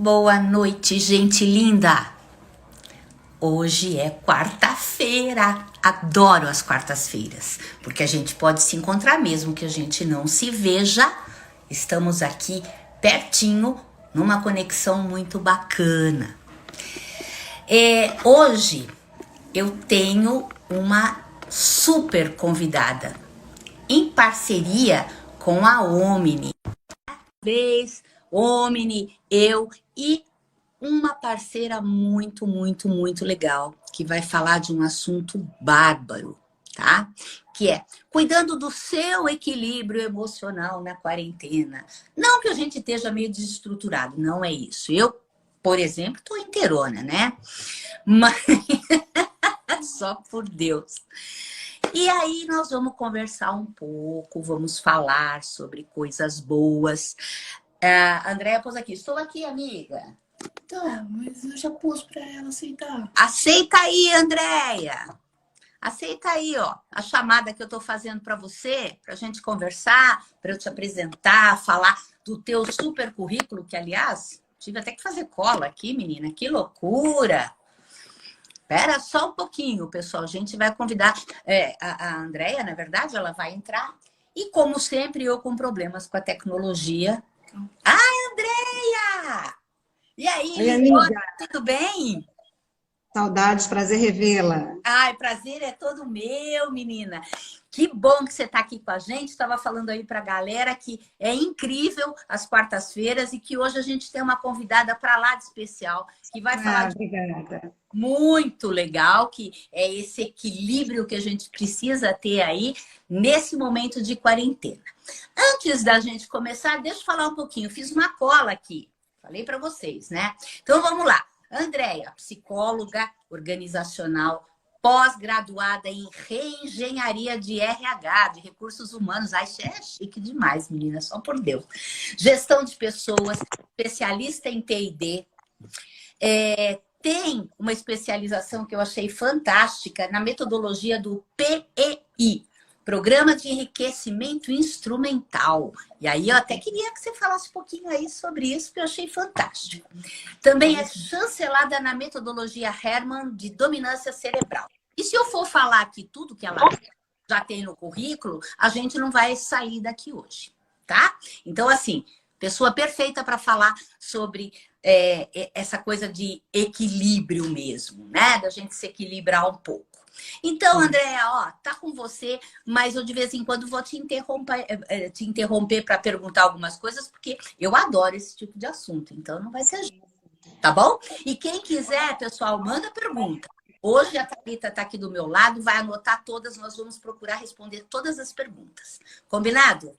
Boa noite, gente linda! Hoje é quarta-feira. Adoro as quartas-feiras, porque a gente pode se encontrar mesmo que a gente não se veja. Estamos aqui pertinho, numa conexão muito bacana. Hoje eu tenho uma super convidada, em parceria com a Omni. Omni, eu e uma parceira muito legal, que vai falar de um assunto bárbaro, tá? Que é cuidando do seu equilíbrio emocional na quarentena. Não que a gente esteja meio desestruturado, não é isso. Eu, por exemplo, tô inteirona, né? Mas só por Deus. E aí nós vamos conversar um pouco, vamos falar sobre coisas boas. Andréia pôs aqui, estou aqui, amiga. Tá, mas eu já pus pra ela aceitar. Aceita aí, Andréia. Aceita aí, ó, a chamada que eu tô fazendo para você, pra gente conversar, para eu te apresentar, falar do teu super currículo, que, aliás, tive até que fazer cola aqui, menina, que loucura. Espera só um pouquinho, pessoal, a gente vai convidar a Andréia, na verdade, ela vai entrar. E, como sempre, eu com problemas com a tecnologia. Ai, Andréia! E aí, Oi, amiga. tudo bem? Saudades, prazer revê-la. Ai, prazer é todo meu, menina. Que bom que você está aqui com a gente. Estava falando aí para a galera que é incrível as quartas-feiras e que hoje a gente tem uma convidada para lá de especial que vai falar de obrigada. muito legal, que é esse equilíbrio que a gente precisa ter aí nesse momento de quarentena. Antes da gente começar, deixa eu falar um pouquinho. Eu fiz uma cola aqui. Falei para vocês, né? Então, vamos lá. Andréia, psicóloga organizacional, pós-graduada em reengenharia de RH, de recursos humanos. Ai, é chique demais, menina, só por Deus. Gestão de pessoas, especialista em T&D. Tem uma especialização que eu achei fantástica na metodologia do PEI, Programa de Enriquecimento Instrumental. E aí eu até queria que você falasse um pouquinho aí sobre isso, que eu achei fantástico. Também é chancelada na metodologia Herman de dominância cerebral. E se eu for falar aqui tudo que ela já tem no currículo, a gente não vai sair daqui hoje, tá? Então, assim, pessoa perfeita para falar sobre essa coisa de equilíbrio mesmo, né? Da gente se equilibrar um pouco. Então, Andréia, ó, tá com você, mas eu de vez em quando vou te interromper para perguntar algumas coisas, porque eu adoro esse tipo de assunto, então não vai ser jeito, tá bom? E quem quiser, pessoal, manda pergunta. Hoje a Thalita tá aqui do meu lado, vai anotar todas, nós vamos procurar responder todas as perguntas. Combinado?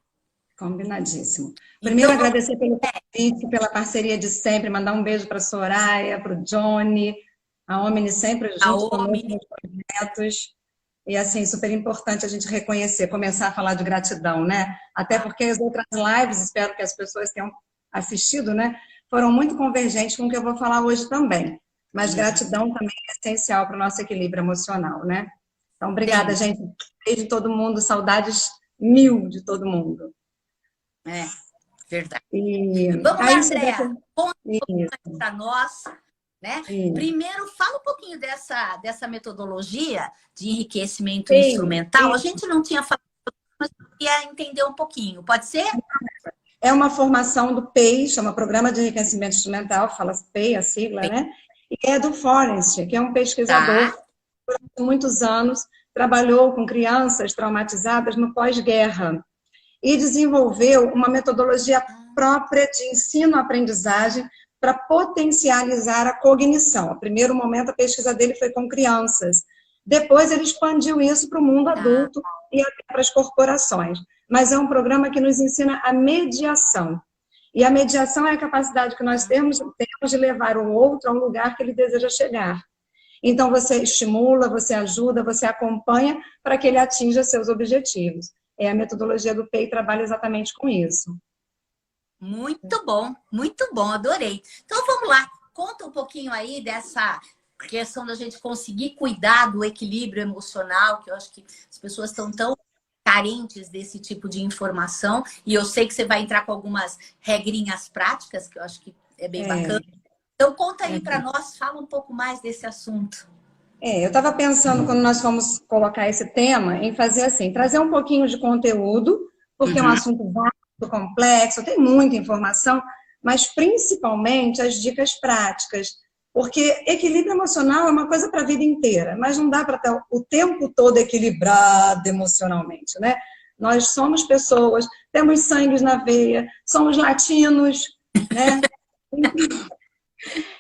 Combinadíssimo. Primeiro, agradecer pelo convite, pela parceria de sempre, mandar um beijo para a Soraya, para o Johnny, a Omni sempre junto conosco nos projetos. E, assim, super importante a gente reconhecer, começar a falar de gratidão, né? Até porque as outras lives, espero que as pessoas tenham assistido, né? Foram muito convergentes com o que eu vou falar hoje também. Mas gratidão também é essencial para o nosso equilíbrio emocional, né? Então, obrigada, gente. Beijo de todo mundo, saudades mil de todo mundo. É, verdade. E vamos lá, Andréia. Conta um pouquinho para nós. Né? Primeiro, fala um pouquinho dessa metodologia de enriquecimento instrumental. A gente não tinha falado, mas eu queria entender um pouquinho. Pode ser? É uma formação do PEI, chama Programa de Enriquecimento Instrumental, fala PEI, a sigla, né? E é do Forrest, que é um pesquisador que, por muitos anos, trabalhou com crianças traumatizadas no pós-guerra e desenvolveu uma metodologia própria de ensino-aprendizagem para potencializar a cognição. No primeiro momento, a pesquisa dele foi com crianças. Depois, ele expandiu isso para o mundo adulto e até para as corporações. Mas é um programa que nos ensina a mediação. E a mediação é a capacidade que nós temos de levar o outro a um lugar que ele deseja chegar. Então, você estimula, você ajuda, você acompanha para que ele atinja seus objetivos. A metodologia do PEI trabalha exatamente com isso. Muito bom, adorei. Então, vamos lá, conta um pouquinho aí dessa questão da gente conseguir cuidar do equilíbrio emocional, que eu acho que as pessoas estão tão carentes desse tipo de informação, e eu sei que você vai entrar com algumas regrinhas práticas, que eu acho que É bem bacana. Então, conta aí para nós, fala um pouco mais desse assunto. Eu estava pensando, quando nós fomos colocar esse tema, em fazer assim, trazer um pouquinho de conteúdo, porque é um assunto vasto, complexo, tem muita informação, mas principalmente as dicas práticas. Porque equilíbrio emocional é uma coisa para a vida inteira, mas não dá para estar o tempo todo equilibrado emocionalmente, né? Nós somos pessoas, temos sangue na veia, somos latinos, né?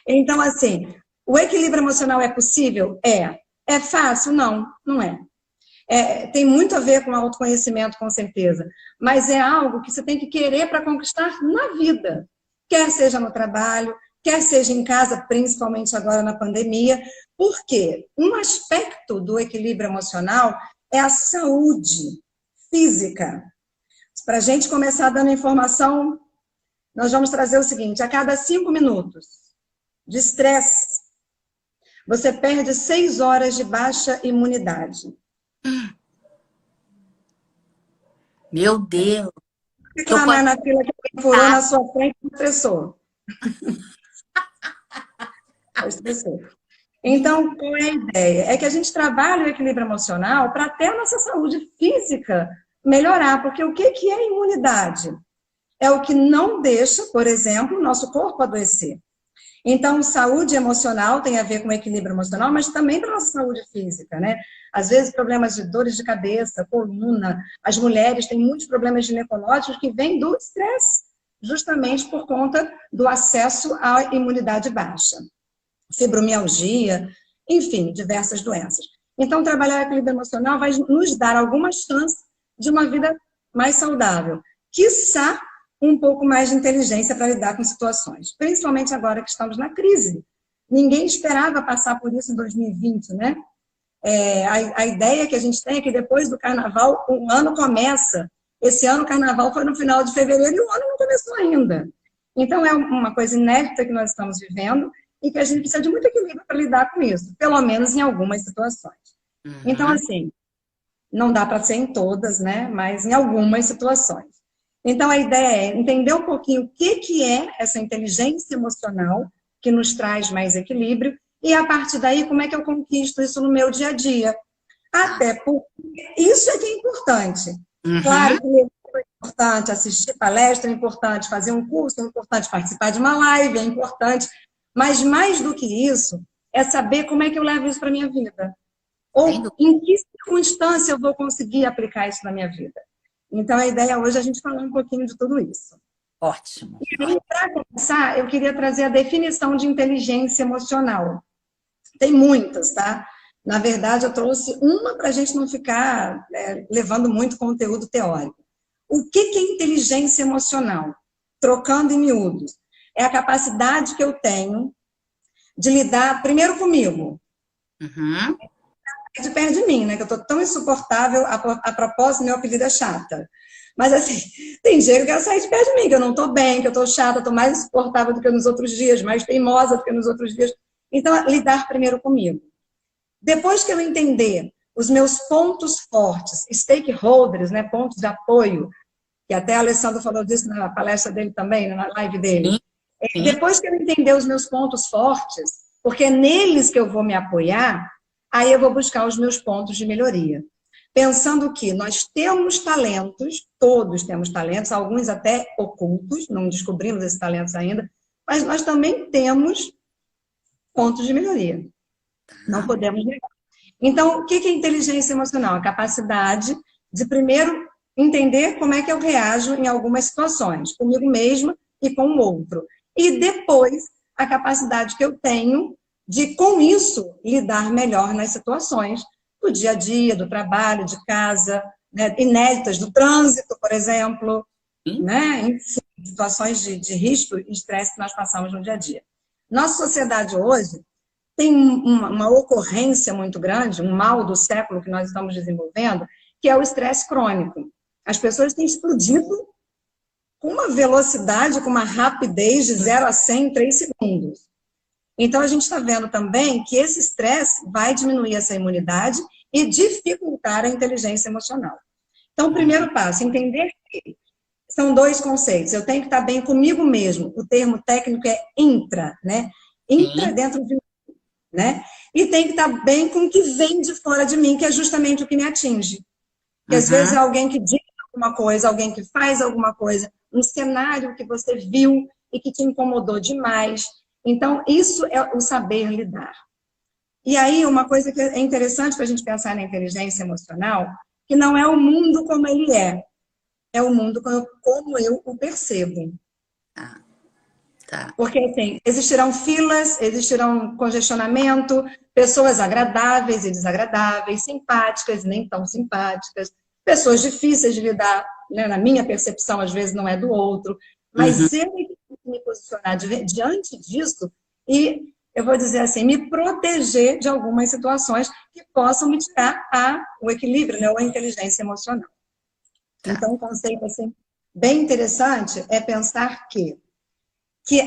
Então, assim, o equilíbrio emocional é possível? É. É fácil? Não, não é. Tem muito a ver com autoconhecimento, com certeza. Mas é algo que você tem que querer para conquistar na vida. Quer seja no trabalho, quer seja em casa, principalmente agora na pandemia. Porque um aspecto do equilíbrio emocional é a saúde física. Para a gente começar dando informação, nós vamos trazer o seguinte: a cada 5 minutos de estresse, você perde 6 horas de baixa imunidade. Meu Deus! Reclamar na fila que alguém furou na sua frente e estressou. Então, qual é a ideia? É que a gente trabalha o equilíbrio emocional para até a nossa saúde física melhorar. Porque o que é imunidade? É o que não deixa, por exemplo, o nosso corpo adoecer. Então, saúde emocional tem a ver com equilíbrio emocional, mas também para a nossa saúde física, né? Às vezes, problemas de dores de cabeça, coluna. As mulheres têm muitos problemas ginecológicos que vêm do estresse, justamente por conta do acesso à imunidade baixa. Fibromialgia, enfim, diversas doenças. Então, trabalhar o equilíbrio emocional vai nos dar alguma chance de uma vida mais saudável. Quiçá um pouco mais de inteligência para lidar com situações, principalmente agora que estamos na crise. Ninguém esperava passar por isso em 2020, né? A ideia que a gente tem é que depois do carnaval, o ano começa. Esse ano o carnaval foi no final de fevereiro e o ano não começou ainda. Então é uma coisa inédita que nós estamos vivendo e que a gente precisa de muito equilíbrio para lidar com isso, pelo menos em algumas situações. Então, assim, não dá para ser em todas, né? Mas em algumas situações. Então, a ideia é entender um pouquinho o que é essa inteligência emocional que nos traz mais equilíbrio e, a partir daí, como é que eu conquisto isso no meu dia a dia. Até porque isso é que é importante. Claro que é importante assistir palestra, é importante fazer um curso, é importante participar de uma live, é importante. Mas, mais do que isso, é saber como é que eu levo isso para a minha vida. Ou em que circunstância eu vou conseguir aplicar isso na minha vida. Então, a ideia hoje é a gente falar um pouquinho de tudo isso. Ótimo. E aí, para começar, eu queria trazer a definição de inteligência emocional. Tem muitas, tá? Na verdade, eu trouxe uma para a gente não ficar levando muito conteúdo teórico. O que é inteligência emocional? Trocando em miúdos. É a capacidade que eu tenho de lidar primeiro comigo. De perto de mim, né? Que eu tô tão insuportável, a propósito, meu apelido é chata. Mas assim, tem dia que eu quero sair de perto de mim, que eu não tô bem, que eu tô chata, tô mais insuportável do que nos outros dias, mais teimosa do que nos outros dias. Então, lidar primeiro comigo. Depois que eu entender os meus pontos fortes, stakeholders, né? Pontos de apoio, que até a Alessandro falou disso na palestra dele também, na live dele. Sim. Depois que eu entender os meus pontos fortes, porque é neles que eu vou me apoiar, aí eu vou buscar os meus pontos de melhoria. Pensando que nós temos talentos, todos temos talentos, alguns até ocultos, não descobrimos esses talentos ainda, mas nós também temos pontos de melhoria. Não podemos negar. Então, o que é inteligência emocional? A capacidade de, primeiro, entender como é que eu reajo em algumas situações, comigo mesma e com o outro. E depois, a capacidade que eu tenho de, com isso, lidar melhor nas situações do dia a dia, do trabalho, de casa, né, inéditas, do trânsito, por exemplo, né, enfim, situações de risco e estresse que nós passamos no dia a dia. Nossa sociedade hoje tem uma ocorrência muito grande, um mal do século que nós estamos desenvolvendo, que é o estresse crônico. As pessoas têm explodido com uma velocidade, com uma rapidez de 0 a 100 em 3 segundos. Então, a gente está vendo também que esse estresse vai diminuir essa imunidade e dificultar a inteligência emocional. Então, o primeiro passo, entender que são dois conceitos. Eu tenho que estar bem comigo mesmo. O termo técnico é intra, né? Intra Sim. dentro de mim, né? E tem que estar bem com o que vem de fora de mim, que é justamente o que me atinge. Que às vezes é alguém que diz alguma coisa, alguém que faz alguma coisa, um cenário que você viu e que te incomodou demais. Então, isso é o saber lidar. E aí, uma coisa que é interessante para a gente pensar na inteligência emocional, que não é o mundo como ele é o mundo como eu o percebo. Ah, tá. Porque, assim, existirão filas, existirão congestionamento, pessoas agradáveis e desagradáveis, simpáticas e nem tão simpáticas, pessoas difíceis de lidar, né? Na minha percepção, às vezes não é do outro, mas eu tenho que me posicionar diante disso e, eu vou dizer assim, me proteger de algumas situações que possam me tirar o equilíbrio, né? Ou a inteligência emocional. Tá. Então, um conceito assim, bem interessante é pensar que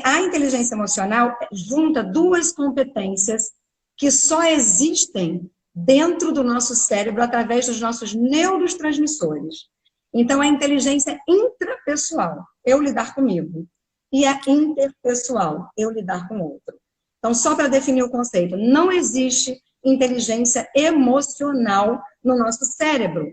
a inteligência emocional junta duas competências que só existem dentro do nosso cérebro através dos nossos neurotransmissores. Então, a inteligência intrapessoal, eu lidar comigo, e a interpessoal, eu lidar com o outro. Então, só para definir o conceito, não existe inteligência emocional no nosso cérebro.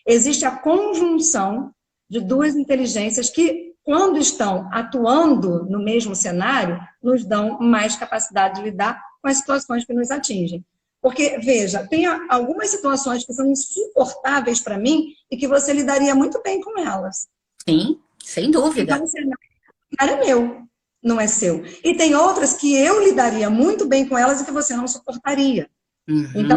Existe a conjunção de duas inteligências que, quando estão atuando no mesmo cenário, nos dão mais capacidade de lidar com as situações que nos atingem. Porque, veja, tem algumas situações que são insuportáveis para mim e que você lidaria muito bem com elas. Sim, sem dúvida. Então, o cenário é meu, não é seu. E tem outras que eu lidaria muito bem com elas e que você não suportaria. Então,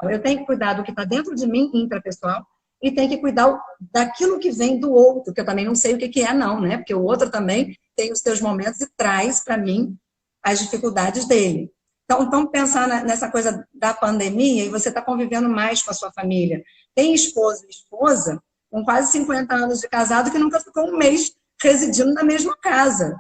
eu tenho que cuidar do que está dentro de mim, intrapessoal, e tenho que cuidar daquilo que vem do outro, que eu também não sei o que é não, né? Porque o outro também tem os seus momentos e traz para mim as dificuldades dele. Então, vamos pensar nessa coisa da pandemia e você está convivendo mais com a sua família. Tem esposo e esposa com quase 50 anos de casado que nunca ficou um mês residindo na mesma casa.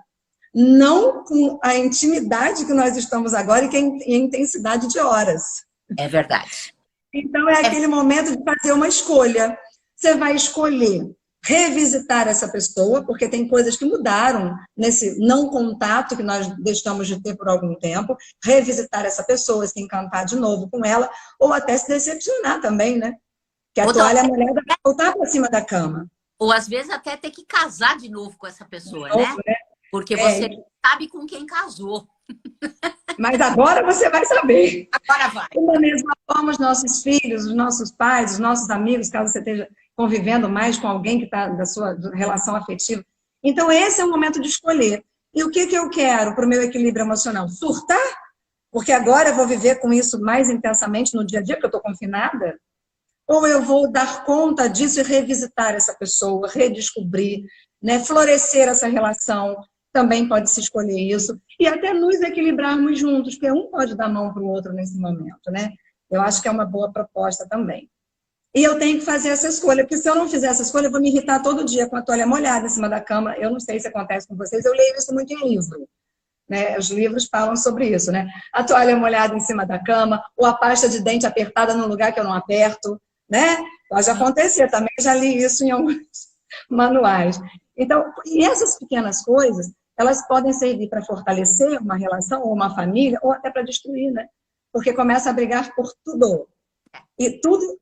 Não com a intimidade que nós estamos agora e a intensidade de horas. É verdade. Então, é aquele momento de fazer uma escolha. Você vai escolher revisitar essa pessoa, porque tem coisas que mudaram nesse não contato que nós deixamos de ter por algum tempo, revisitar essa pessoa, se encantar de novo com ela, ou até se decepcionar também, né? Que a toalha molhada vai voltar para cima da cama. Ou às vezes até ter que casar de novo com essa pessoa, De novo, né? Porque você sabe com quem casou. Mas agora você vai saber. Agora vai. Da mesma forma, os nossos filhos, os nossos pais, os nossos amigos, caso você esteja convivendo mais com alguém que está da sua relação afetiva. Então, esse é o momento de escolher. E o que eu quero para o meu equilíbrio emocional? Surtar? Porque agora eu vou viver com isso mais intensamente no dia a dia, porque eu estou confinada? Ou eu vou dar conta disso e revisitar essa pessoa, redescobrir, né? Florescer essa relação? Também pode se escolher isso. E até nos equilibrarmos juntos, porque um pode dar mão para o outro nesse momento, né? Eu acho que é uma boa proposta também. E eu tenho que fazer essa escolha, porque se eu não fizer essa escolha, eu vou me irritar todo dia com a toalha molhada em cima da cama. Eu não sei se acontece com vocês, eu leio isso muito em livro. Né? Os livros falam sobre isso, né? A toalha molhada em cima da cama, ou a pasta de dente apertada num lugar que eu não aperto, né? Pode acontecer também, já li isso em alguns manuais. Então, e essas pequenas coisas, elas podem servir para fortalecer uma relação ou uma família, ou até para destruir, né? Porque começa a brigar por tudo. E tudo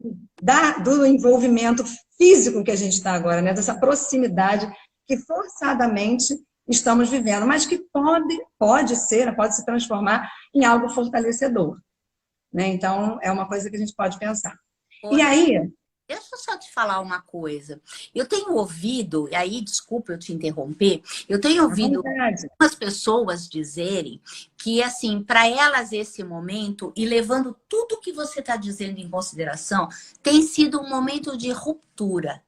do envolvimento físico que a gente está agora, né? Dessa proximidade que forçadamente estamos vivendo, mas que pode se transformar em algo fortalecedor. Né? Então, é uma coisa que a gente pode pensar. E aí... Deixa eu só te falar uma coisa. Eu tenho ouvido, e aí, desculpa eu te interromper, eu tenho ouvido algumas pessoas dizerem que, assim, para elas esse momento, e levando tudo que você está dizendo em consideração, tem sido um momento de ruptura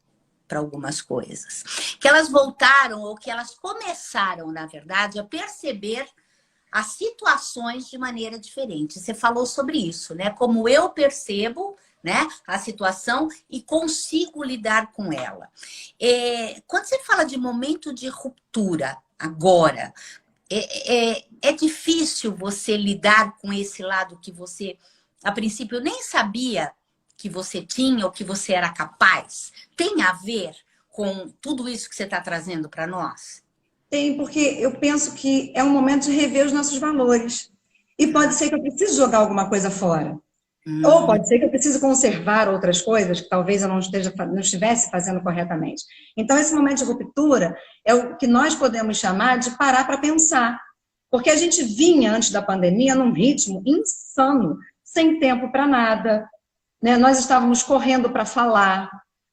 para algumas coisas. Que elas voltaram, ou que elas começaram, na verdade, a perceber as situações de maneira diferente. Você falou sobre isso, né? Como eu percebo, né, a situação e consigo lidar com ela. Quando você fala de momento de ruptura agora, é difícil você lidar com esse lado que você, a princípio, nem sabia que você tinha ou que você era capaz? Tem a ver com tudo isso que você está trazendo para nós? Tem, porque eu penso que é um momento de rever os nossos valores. E pode ser que eu precise jogar alguma coisa fora. Ou pode ser que eu precise conservar outras coisas que talvez eu não estivesse fazendo corretamente. Então, esse momento de ruptura é o que nós podemos chamar de parar para pensar. Porque a gente vinha, antes da pandemia, num ritmo insano, sem tempo para nada, né? Nós estávamos correndo para falar,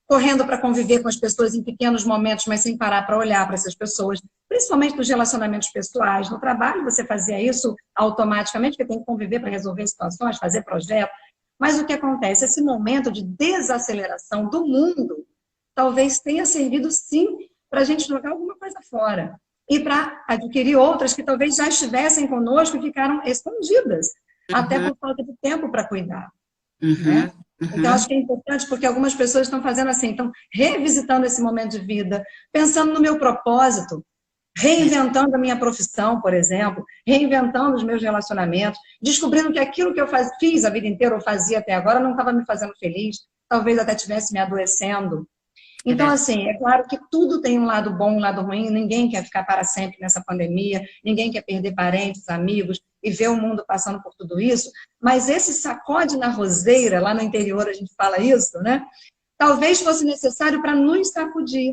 correndo para conviver com as pessoas em pequenos momentos, mas sem parar para olhar para essas pessoas, principalmente nos relacionamentos pessoais. No trabalho você fazia isso automaticamente, porque tem que conviver para resolver situações, fazer projetos. Mas o que acontece? Esse momento de desaceleração do mundo talvez tenha servido, sim, para a gente jogar alguma coisa fora e para adquirir outras que talvez já estivessem conosco e ficaram escondidas, até por falta de tempo para cuidar. Né? Então, acho que é importante porque algumas pessoas estão fazendo assim, estão revisitando esse momento de vida, pensando no meu propósito, reinventando a minha profissão, por exemplo, reinventando os meus relacionamentos, descobrindo que aquilo que eu fiz a vida inteira, ou fazia até agora, não estava me fazendo feliz, talvez até estivesse me adoecendo. Então, assim, é claro que tudo tem um lado bom, um lado ruim, ninguém quer ficar para sempre nessa pandemia, ninguém quer perder parentes, amigos e ver o mundo passando por tudo isso, mas esse sacode na roseira, lá no interior a gente fala isso, né? Talvez fosse necessário para nos sacudir,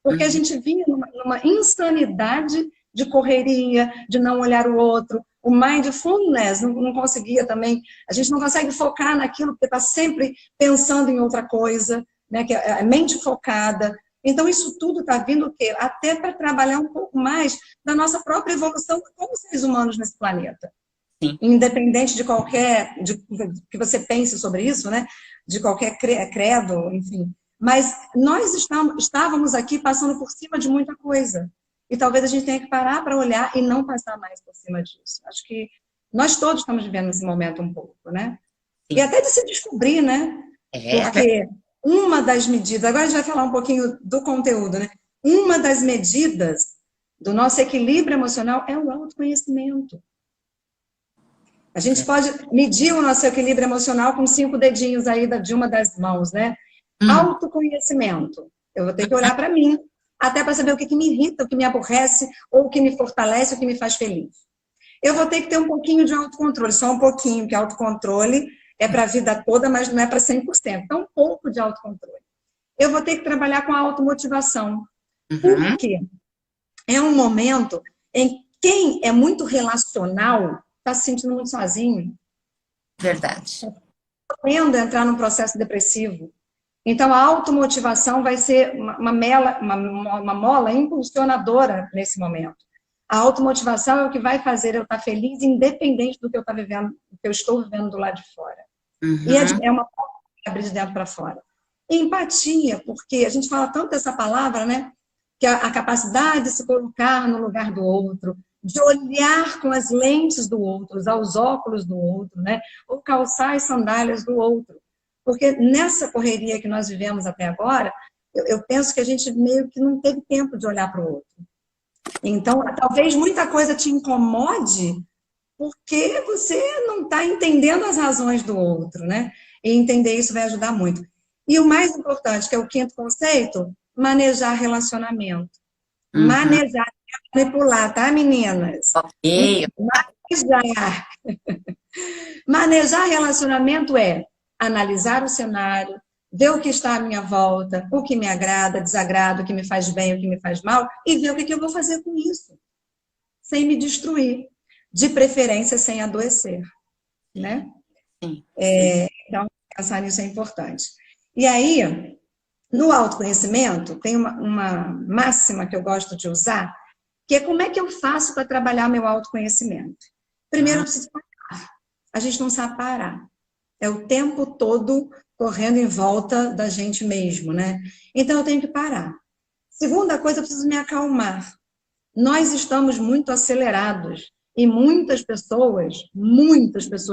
porque a gente vinha numa insanidade de correria, de não olhar o outro, o mindfulness não conseguia também, a gente não consegue focar naquilo porque está sempre pensando em outra coisa, né, que é a mente focada. Então, isso tudo está vindo o quê? Até para trabalhar um pouco mais da nossa própria evolução como seres humanos nesse planeta. Sim. Independente de qualquer, que você pense sobre isso, né? De qualquer credo, enfim. Mas nós estávamos aqui passando por cima de muita coisa. E talvez a gente tenha que parar para olhar e não passar mais por cima disso. Acho que nós todos estamos vivendo nesse momento um pouco, né? Sim. E até de se descobrir, né? Porque uma das medidas, agora a gente vai falar um pouquinho do conteúdo, né? Uma das medidas do nosso equilíbrio emocional é o autoconhecimento. A gente pode medir o nosso equilíbrio emocional com 5 dedinhos aí de uma das mãos, né? Autoconhecimento. Eu vou ter que olhar para mim, até para saber o que me irrita, o que me aborrece, ou o que me fortalece, o que me faz feliz. Eu vou ter que ter um pouquinho de autocontrole, só um pouquinho, que autocontrole é para a vida toda, mas não é para 100%. Então, um pouco de autocontrole. Eu vou ter que trabalhar com a automotivação. Por quê? É um momento em quem é muito relacional está se sentindo muito sozinho. Verdade. Podendo entrar num processo depressivo. Então, a automotivação vai ser uma mola impulsionadora nesse momento. A automotivação é o que vai fazer eu estar feliz, independente do que eu estou vivendo, do que eu estou vivendo do lado de fora. E é uma porta que abre de dentro para fora. Empatia, porque a gente fala tanto dessa palavra, né? Que a capacidade de se colocar no lugar do outro, de olhar com as lentes do outro, usar os óculos do outro, né? Ou calçar as sandálias do outro. Porque nessa correria que nós vivemos até agora, eu penso que a gente meio que não teve tempo de olhar para o outro. Então, talvez muita coisa te incomode porque você não está entendendo as razões do outro, né? E entender isso vai ajudar muito. E o mais importante, que é o 5º conceito, manejar relacionamento. Manejar, manipular, tá, meninas? Ok. Manejar. Manejar relacionamento é analisar o cenário, ver o que está à minha volta, o que me agrada, desagrada, o que me faz bem, o que me faz mal, e ver o que eu vou fazer com isso, sem me destruir, de preferência sem adoecer, né? Então, pensar nisso é importante. E aí, no autoconhecimento, tem uma máxima que eu gosto de usar, que é como é que eu faço para trabalhar meu autoconhecimento. Primeiro, eu preciso parar. A gente não sabe parar. É o tempo todo correndo em volta da gente mesmo, né? Então, eu tenho que parar. Segunda coisa, eu preciso me acalmar. Nós estamos muito acelerados e muitas pessoas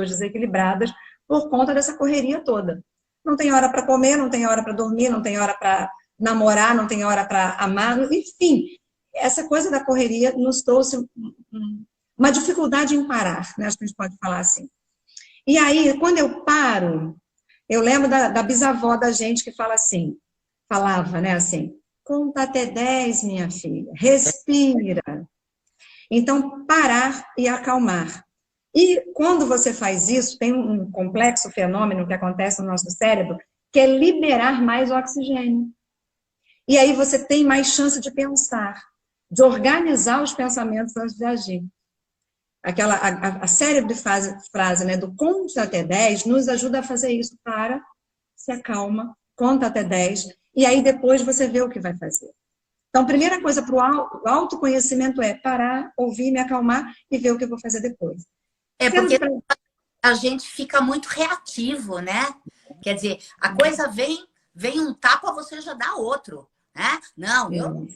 desequilibradas por conta dessa correria toda. Não tem hora para comer, não tem hora para dormir, não tem hora para namorar, não tem hora para amar, enfim. Essa coisa da correria nos trouxe uma dificuldade em parar, né? Acho que a gente pode falar assim. E aí, quando eu paro, eu lembro da bisavó da gente que falava, né, assim, conta até 10, minha filha. Respira. Então, parar e acalmar. E quando você faz isso, tem um complexo fenômeno que acontece no nosso cérebro, que é liberar mais oxigênio. E aí você tem mais chance de pensar, de organizar os pensamentos antes de agir. A célebre frase, né, do conte até 10 nos ajuda a fazer isso. Para, se acalma, conta até 10, e aí depois você vê o que vai fazer. Então, a primeira coisa para o autoconhecimento é parar, ouvir, me acalmar e ver o que eu vou fazer depois. Porque a gente fica muito reativo, né? Quer dizer, a coisa vem um tapa, você já dá outro. Né? Não, eu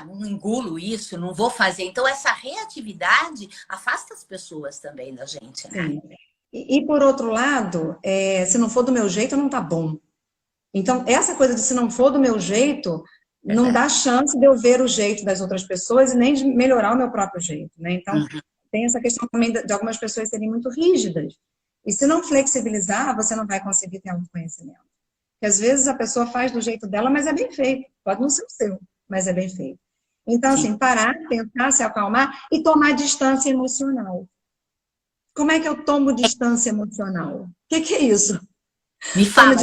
não engulo isso, não vou fazer. Então, essa reatividade afasta as pessoas também da gente. Né? Sim. E por outro lado, se não for do meu jeito, não tá bom. Então, essa coisa de se não for do meu jeito, não dá chance de eu ver o jeito das outras pessoas e nem de melhorar o meu próprio jeito. Né? Então, tem essa questão também de algumas pessoas serem muito rígidas. E se não flexibilizar, você não vai conseguir ter autoconhecimento. Porque às vezes a pessoa faz do jeito dela, mas é bem feito. Pode não ser o seu, mas é bem feito. Então, assim, parar, tentar se acalmar e tomar distância emocional. Como é que eu tomo distância emocional? O que é isso? Me fala.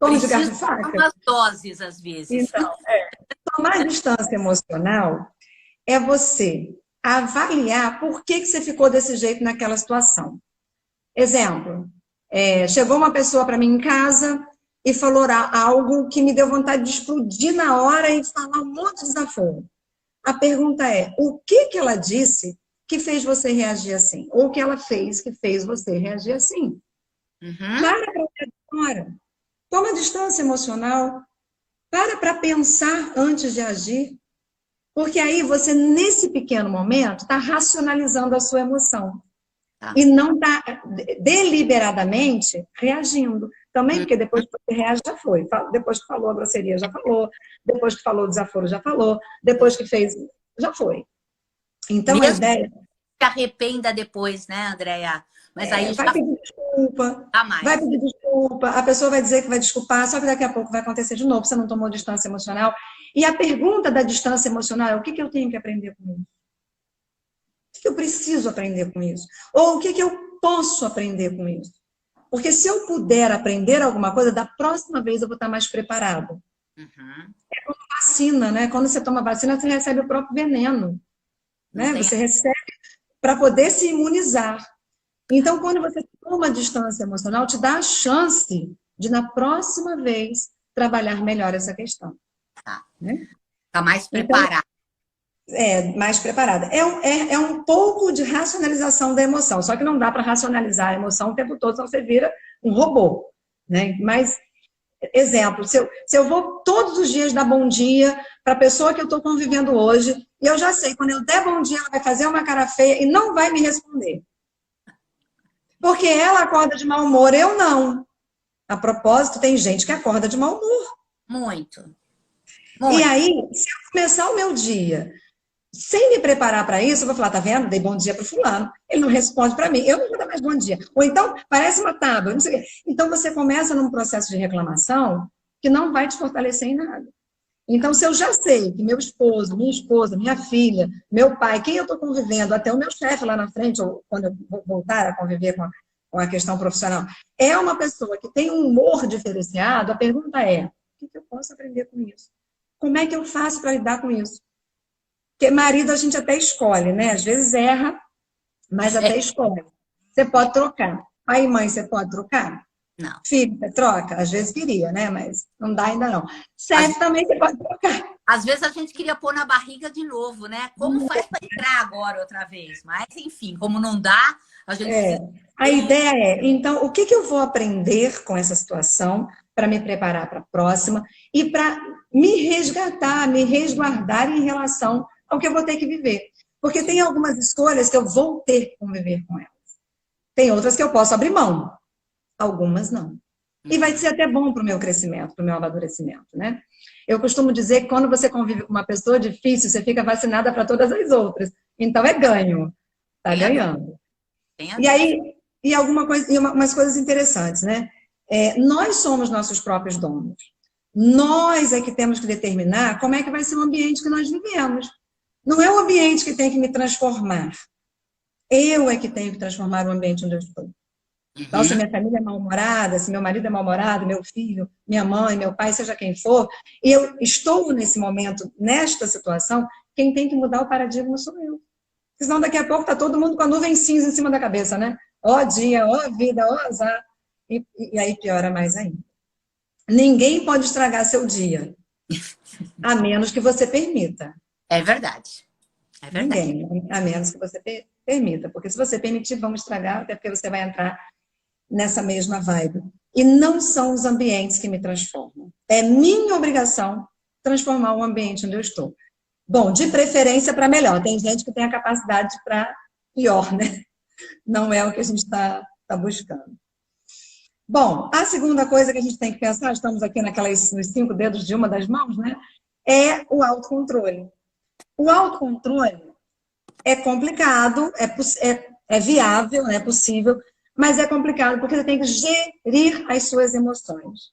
Como de garfo e faca? Umas doses, às vezes. Então, tomar distância emocional é você avaliar por que você ficou desse jeito naquela situação. Exemplo, chegou uma pessoa para mim em casa e falou algo que me deu vontade de explodir na hora e falar um monte de desaforo. A pergunta é, o que ela disse que fez você reagir assim? Ou o que ela fez que fez você reagir assim? Para hora. Toma distância emocional. Para pensar antes de agir. Porque aí você, nesse pequeno momento, está racionalizando a sua emoção. E não está deliberadamente reagindo. Também porque depois que você reage, já foi. Depois que falou a grosseria, já falou. Depois que falou o desaforo, já falou. Depois que fez, já foi. Então, a ideia... Se arrependa depois, né, Andréia? Mas aí vai pedir desculpa. Vai pedir desculpa. A pessoa vai dizer que vai desculpar, só que daqui a pouco vai acontecer de novo. Você não tomou distância emocional. E a pergunta da distância emocional é o que eu tenho que aprender com isso? O que eu preciso aprender com isso? Ou o que eu posso aprender com isso? Porque se eu puder aprender alguma coisa, da próxima vez eu vou estar mais preparado. É como vacina, né? Quando você toma vacina, você recebe o próprio veneno. Né? Você recebe para poder se imunizar. Então, quando você toma distância emocional, te dá a chance de, na próxima vez, trabalhar melhor essa questão. Tá mais preparada. Mais preparada. É um pouco de racionalização da emoção, só que não dá para racionalizar a emoção o tempo todo, senão você vira um robô. Né? Mas, exemplo, se eu vou todos os dias dar bom dia para a pessoa que eu estou convivendo hoje, e eu já sei, quando eu der bom dia, ela vai fazer uma cara feia e não vai me responder. Porque ela acorda de mau humor, eu não. A propósito, tem gente que acorda de mau humor. Muito. E aí, se eu começar o meu dia sem me preparar para isso, eu vou falar, tá vendo? Dei bom dia para fulano. Ele não responde para mim, eu não vou dar mais bom dia. Ou então, parece uma tábua, não sei o quê. Então, você começa num processo de reclamação que não vai te fortalecer em nada. Então, se eu já sei que meu esposo, minha esposa, minha filha, meu pai, quem eu estou convivendo, até o meu chefe lá na frente, ou quando eu vou voltar a conviver com a questão profissional, é uma pessoa que tem um humor diferenciado, a pergunta é, o que eu posso aprender com isso? Como é que eu faço para lidar com isso? Porque marido a gente até escolhe, né? Às vezes erra, mas até escolhe. Você pode trocar. Pai e mãe, você pode trocar? Não. Filho, você troca? Às vezes queria, né? Mas não dá ainda não. Chefe também você pode trocar. Às vezes a gente queria pôr na barriga de novo, né? Como faz para entrar agora outra vez? Mas, enfim, como não dá, a gente... A ideia é, então, o que eu vou aprender com essa situação para me preparar para a próxima e para me resgatar, me resguardar em relação ao que eu vou ter que viver. Porque tem algumas escolhas que eu vou ter que conviver com elas. Tem outras que eu posso abrir mão. Algumas não. E vai ser até bom para o meu crescimento, para o meu amadurecimento, né? Eu costumo dizer que quando você convive com uma pessoa difícil, você fica vacinada para todas as outras. Então é ganho. Está ganhando. E aí, umas coisas interessantes, né? Nós somos nossos próprios donos. Nós é que temos que determinar como é que vai ser o ambiente que nós vivemos. Não é o ambiente que tem que me transformar. Eu é que tenho que transformar o ambiente onde eu estou. Então, se minha família é mal-humorada, se meu marido é mal-humorado, meu filho, minha mãe, meu pai, seja quem for, e eu estou nesse momento, nesta situação, quem tem que mudar o paradigma sou eu. Senão daqui a pouco está todo mundo com a nuvem cinza em cima da cabeça, né? Ó dia, ó vida, ó azar. E aí piora mais ainda. Ninguém pode estragar seu dia, a menos que você permita. É verdade. É verdade. Ninguém, a menos que você permita. Porque se você permitir, vamos estragar, até porque você vai entrar nessa mesma vibe. E não são os ambientes que me transformam. É minha obrigação transformar o ambiente onde eu estou. Bom, de preferência para melhor. Tem gente que tem a capacidade para pior, né? Não é o que a gente está buscando. Bom, a segunda coisa que a gente tem que pensar, estamos aqui nos 5 dedos de uma das mãos, né? É o autocontrole. O autocontrole é complicado, é viável, é possível, mas é complicado porque você tem que gerir as suas emoções.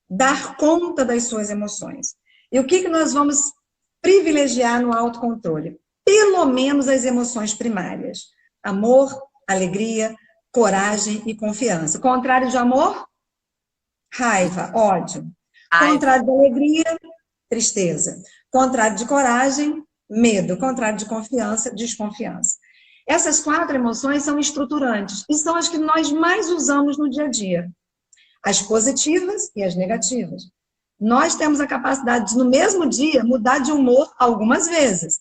Dar conta das suas emoções. E o que nós vamos privilegiar no autocontrole? Pelo menos as emoções primárias. Amor, alegria, coragem e confiança. Contrário de amor, raiva, ódio. Contrário de alegria, tristeza. Contrário de coragem, medo. Contrário de confiança, desconfiança. Essas 4 emoções são estruturantes e são as que nós mais usamos no dia a dia. As positivas e as negativas. Nós temos a capacidade de, no mesmo dia, mudar de humor algumas vezes.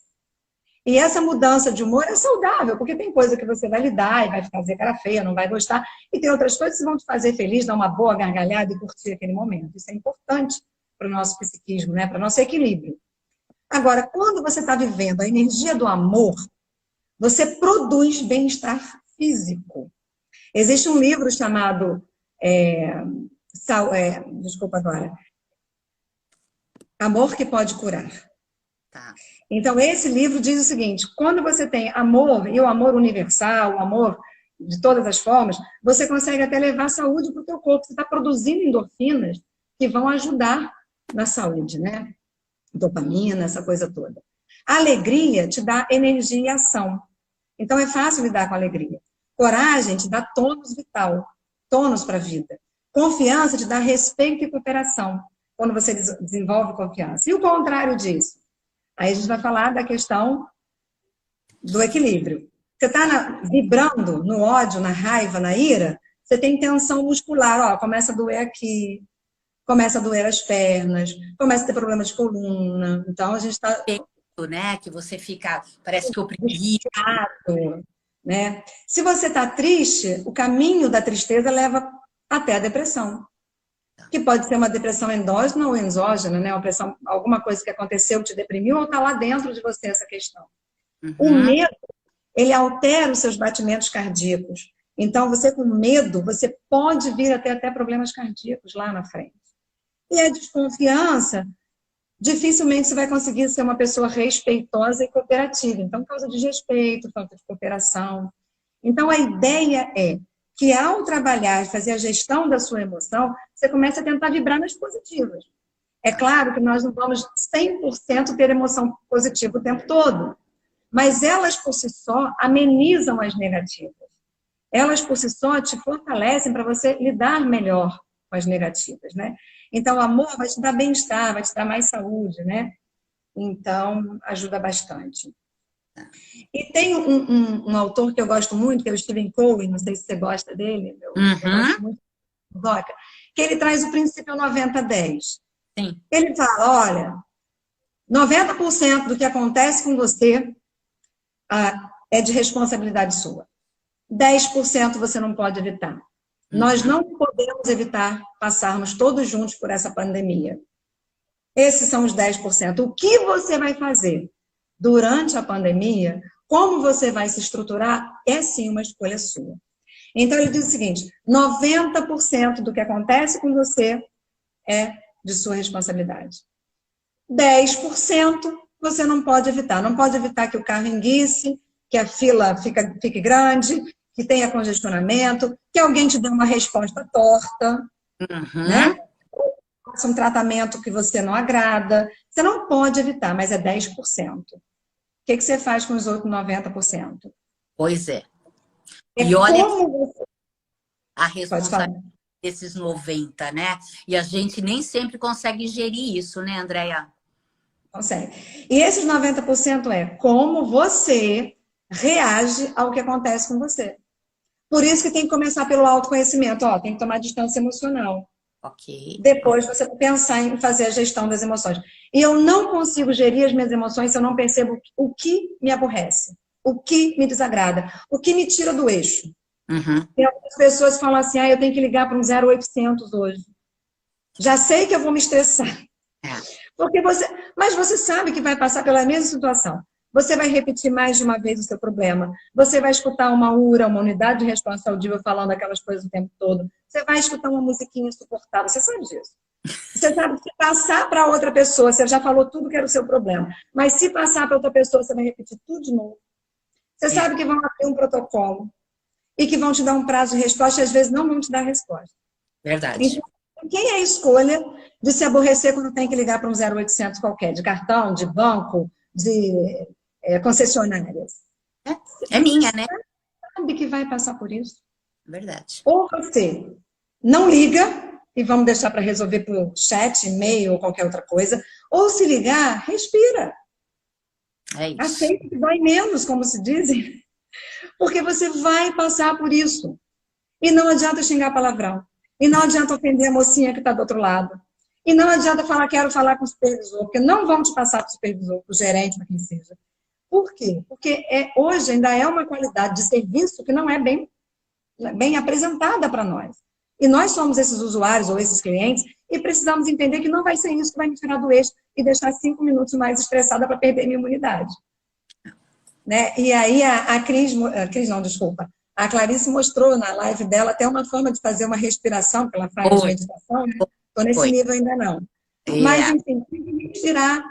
E essa mudança de humor é saudável, porque tem coisa que você vai lidar e vai fazer cara feia, não vai gostar, e tem outras coisas que vão te fazer feliz, dar uma boa gargalhada e curtir aquele momento. Isso é importante para o nosso psiquismo, né? Para o nosso equilíbrio. Agora, quando você está vivendo a energia do amor, você produz bem-estar físico. Existe um livro chamado, desculpa agora, Amor que Pode Curar. Tá. Então, esse livro diz o seguinte, quando você tem amor, e o amor universal, o amor de todas as formas, você consegue até levar saúde para o teu corpo. Você está produzindo endorfinas que vão ajudar na saúde, né? Dopamina, essa coisa toda. A alegria te dá energia e ação. Então, é fácil lidar com a alegria. Coragem te dá tônus vital, tônus para a vida. Confiança te dá respeito e cooperação, quando você desenvolve confiança. E o contrário disso? Aí a gente vai falar da questão do equilíbrio. Você está vibrando no ódio, na raiva, na ira, você tem tensão muscular. Ó, começa a doer aqui, começa a doer as pernas, começa a ter problema de coluna. Então, a gente está... né? Que você fica, parece que oprimido. Né? Se você está triste, o caminho da tristeza leva até a depressão. Que pode ser uma depressão endógena ou exógena, né? Uma depressão, alguma coisa que aconteceu que te deprimiu ou está lá dentro de você essa questão. O medo, ele altera os seus batimentos cardíacos. Então, você com medo, você pode vir até problemas cardíacos lá na frente. E a desconfiança, dificilmente você vai conseguir ser uma pessoa respeitosa e cooperativa. Então, causa de desrespeito, falta de cooperação. Então, a ideia é que ao trabalhar e fazer a gestão da sua emoção, você começa a tentar vibrar nas positivas. É claro que nós não vamos 100% ter emoção positiva o tempo todo, mas elas por si só amenizam as negativas. Elas por si só te fortalecem para você lidar melhor com as negativas, né? Então, o amor vai te dar bem-estar, vai te dar mais saúde, né? Então, ajuda bastante. E tem um autor que eu gosto muito, que é o Stephen Covey, não sei se você gosta dele, eu gosto muito do Doca, que ele traz o princípio 90-10. Sim. Ele fala, olha, 90% do que acontece com você é de responsabilidade sua. 10% você não pode evitar. Nós não podemos evitar passarmos todos juntos por essa pandemia. Esses são os 10%. O que você vai fazer durante a pandemia, como você vai se estruturar, é sim uma escolha sua. Então, ele diz o seguinte, 90% do que acontece com você é de sua responsabilidade. 10% você não pode evitar. Não pode evitar que o carro enguice, que a fila fique grande, que tenha congestionamento, que alguém te dê uma resposta torta, né? faça um tratamento que você não agrada. Você não pode evitar, mas é 10%. O que você faz com os outros 90%? Pois é. É E olha como você... a Pode falar. responsabilidade desses 90, né? E a gente nem sempre consegue gerir isso, né, Andréia? Consegue. E esses 90% é como você reage ao que acontece com você. Por isso que tem que começar pelo autoconhecimento. Ó, tem que tomar distância emocional. Ok. Depois você pensar em fazer a gestão das emoções. E eu não consigo gerir as minhas emoções se eu não percebo o que me aborrece, o que me desagrada, o que me tira do eixo. Uhum. Tem algumas pessoas que falam assim, eu tenho que ligar para um 0800 hoje. Já sei que eu vou me estressar. Porque mas você sabe que vai passar pela mesma situação. Você vai repetir mais de uma vez o seu problema. Você vai escutar uma URA, uma unidade de resposta audível, falando aquelas coisas o tempo todo. Você vai escutar uma musiquinha insuportável. Você sabe disso. Você sabe que passar para outra pessoa, você já falou tudo que era o seu problema. Mas se passar para outra pessoa, você vai repetir tudo de novo. Você sabe que vão abrir um protocolo e que vão te dar um prazo de resposta e às vezes não vão te dar resposta. Verdade. Então, quem é a escolha de se aborrecer quando tem que ligar para um 0800 qualquer, de cartão, de banco, de concessionárias? É minha, né? Sabe que vai passar por isso? Verdade. Ou você não liga e vamos deixar para resolver por chat, e-mail ou qualquer outra coisa, ou se ligar, respira. É isso. Aceita que dói menos, como se dizem, porque você vai passar por isso. E não adianta xingar palavrão. E não adianta ofender a mocinha que está do outro lado. E não adianta falar, quero falar com o supervisor, porque não vão te passar para o supervisor, para o gerente, para quem seja. Por quê? Porque hoje ainda é uma qualidade de serviço que não é bem apresentada para nós. E nós somos esses usuários ou esses clientes e precisamos entender que não vai ser isso que vai me tirar do eixo e deixar 5 minutos mais estressada para perder minha imunidade. Né? E aí a Clarice mostrou na live dela até uma forma de fazer uma respiração, que ela faz de meditação, né? Estou nesse nível ainda não. Mas, enfim, tem que respirar.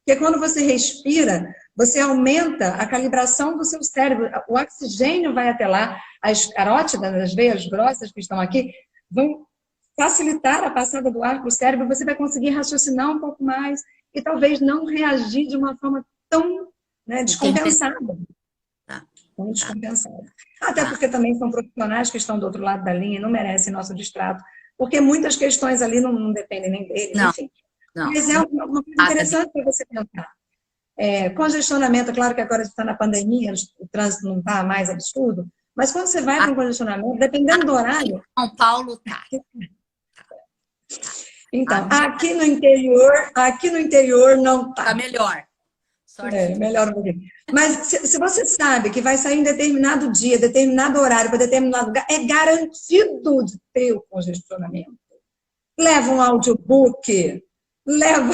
Porque quando você respira, você aumenta a calibração do seu cérebro. O oxigênio vai até lá, as carótidas, as veias grossas que estão aqui, vão facilitar a passada do ar para o cérebro, você vai conseguir raciocinar um pouco mais e talvez não reagir de uma forma tão descompensada. Tão descompensada. Até porque também são profissionais que estão do outro lado da linha e não merecem nosso distrato, porque muitas questões ali não dependem nem deles, enfim. Não. Mas é uma coisa interessante para você pensar. Congestionamento, claro que agora está na pandemia, o trânsito não está mais absurdo, mas quando você vai para um congestionamento, dependendo do horário... São Paulo está. Então, aqui no interior não está. Está melhor. Melhor um pouquinho. Mas se você sabe que vai sair em determinado dia, determinado horário, para determinado lugar, é garantido de ter o congestionamento. Leva um audiobook, leva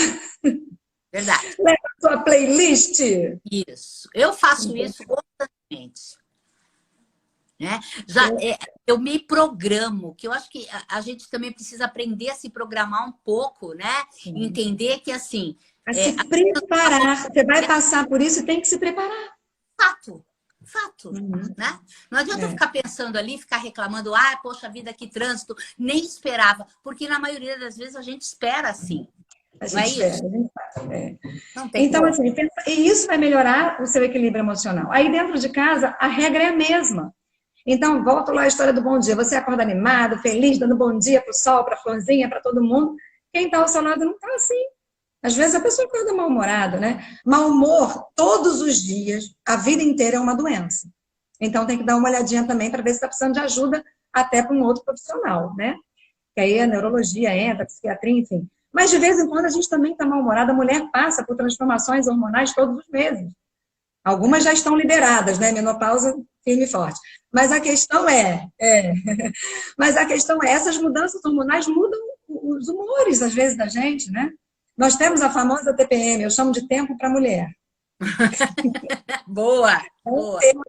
a sua playlist. Isso. Eu faço isso constantemente. Né? Eu me programo, que eu acho que a gente também precisa aprender a se programar um pouco, né? Sim. Entender que assim... se preparar. Você vai passar por isso e tem que se preparar. Fato. Né? Não adianta eu ficar pensando ali, ficar reclamando, poxa vida, que trânsito, nem esperava. Porque na maioria das vezes a gente espera assim. Não é isso? Não tem então, assim, e isso vai melhorar o seu equilíbrio emocional. Aí dentro de casa, a regra é a mesma. Então, volto lá à história do bom dia. Você acorda animado, feliz, dando bom dia para o sol, para a florzinha, para todo mundo. Quem está ao seu lado não está assim. Às vezes a pessoa acorda mal-humorada, né? Mau humor, todos os dias, a vida inteira é uma doença. Então, tem que dar uma olhadinha também para ver se está precisando de ajuda até para um outro profissional, né? Que aí a neurologia entra, a psiquiatria, enfim. Mas, de vez em quando, a gente também está mal-humorada. A mulher passa por transformações hormonais todos os meses. Algumas já estão liberadas, né? Menopausa firme e forte. Mas a questão essas mudanças hormonais mudam os humores, às vezes, da gente, né? Nós temos a famosa TPM, eu chamo de tempo para mulher. Boa!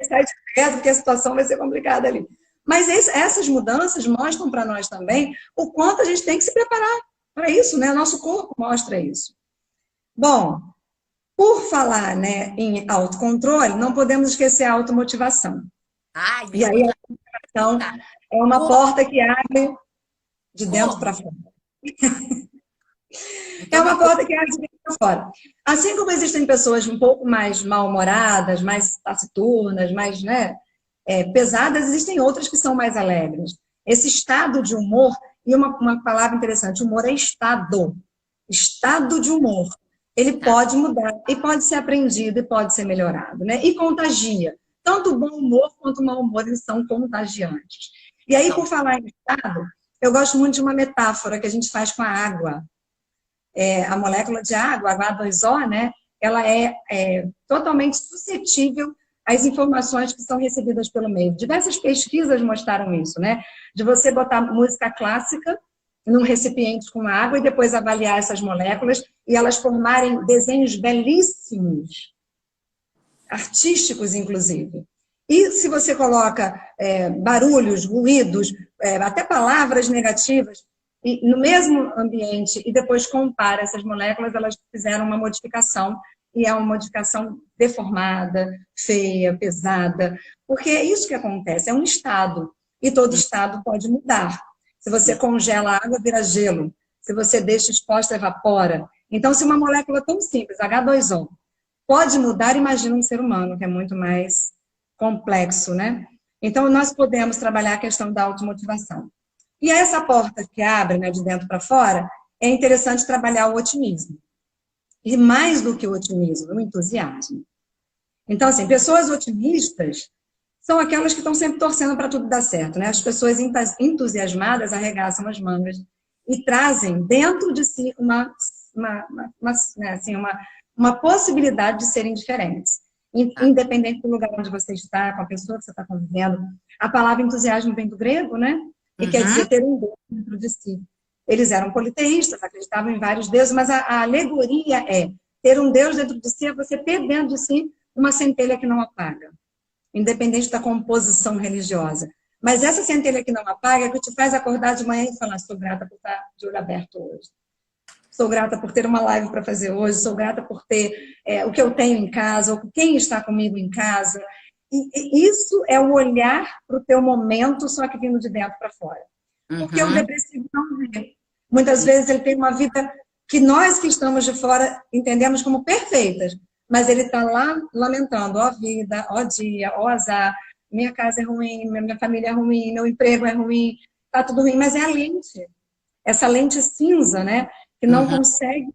Sai de perto, porque a situação vai ser complicada ali. Mas essas mudanças mostram para nós também o quanto a gente tem que se preparar para isso, né? Nosso corpo mostra isso. Bom, por falar, né, em autocontrole, não podemos esquecer a automotivação. E aí a automotivação é uma porta que abre de dentro para fora. Então, É uma porta que abre de dentro para fora. Assim como existem pessoas um pouco mais mal-humoradas, mais taciturnas, mais, né, pesadas, existem outras que são mais alegres. Esse estado de humor, e uma palavra interessante, humor é estado. Estado de humor. Ele pode mudar, e pode ser aprendido, e pode ser melhorado, né? E contagia. Tanto o bom humor quanto o mau humor, eles são contagiantes. E aí, por falar em estado, eu gosto muito de uma metáfora que a gente faz com a água. A molécula de água, a H2O, né? Ela é totalmente suscetível às informações que são recebidas pelo meio. Diversas pesquisas mostraram isso, né? De você botar música clássica num recipiente com água e depois avaliar essas moléculas e elas formarem desenhos belíssimos, artísticos, inclusive. E se você coloca barulhos, ruídos, até palavras negativas, e no mesmo ambiente, e depois compara essas moléculas, elas fizeram uma modificação, e é uma modificação deformada, feia, pesada, porque é isso que acontece, é um estado, e todo estado pode mudar. Se você congela a água, vira gelo. Se você deixa exposta, evapora. Então, se uma molécula tão simples, H2O, pode mudar, imagina um ser humano, que é muito mais complexo, né? Então, nós podemos trabalhar a questão da automotivação. E essa porta que abre, né, de dentro para fora, é interessante trabalhar o otimismo. E mais do que o otimismo, o entusiasmo. Então, assim, pessoas otimistas são aquelas que estão sempre torcendo para tudo dar certo, né? As pessoas entusiasmadas arregaçam as mangas e trazem dentro de si uma possibilidade de serem diferentes. Independente do lugar onde você está, com a pessoa que você está convivendo. A palavra entusiasmo vem do grego, né? E quer dizer ter um Deus dentro de si. Eles eram politeístas, acreditavam em vários deuses, mas a alegoria é ter um Deus dentro de si, é você ter dentro de si uma centelha que não apaga, independente da composição religiosa. Mas essa centelha que não apaga é que te faz acordar de manhã e falar: sou grata por estar de olho aberto hoje. Sou grata por ter uma live para fazer hoje, sou grata por ter o que eu tenho em casa, ou quem está comigo em casa. E isso é o olhar para o teu momento, só que vindo de dentro para fora. Porque o depressivo não vê. Muitas vezes ele tem uma vida que nós que estamos de fora entendemos como perfeitas, mas ele está lá lamentando: ó vida, ó dia, ó azar, minha casa é ruim, minha família é ruim, meu emprego é ruim, está tudo ruim. Mas é a lente, essa lente cinza, né? Que não consegue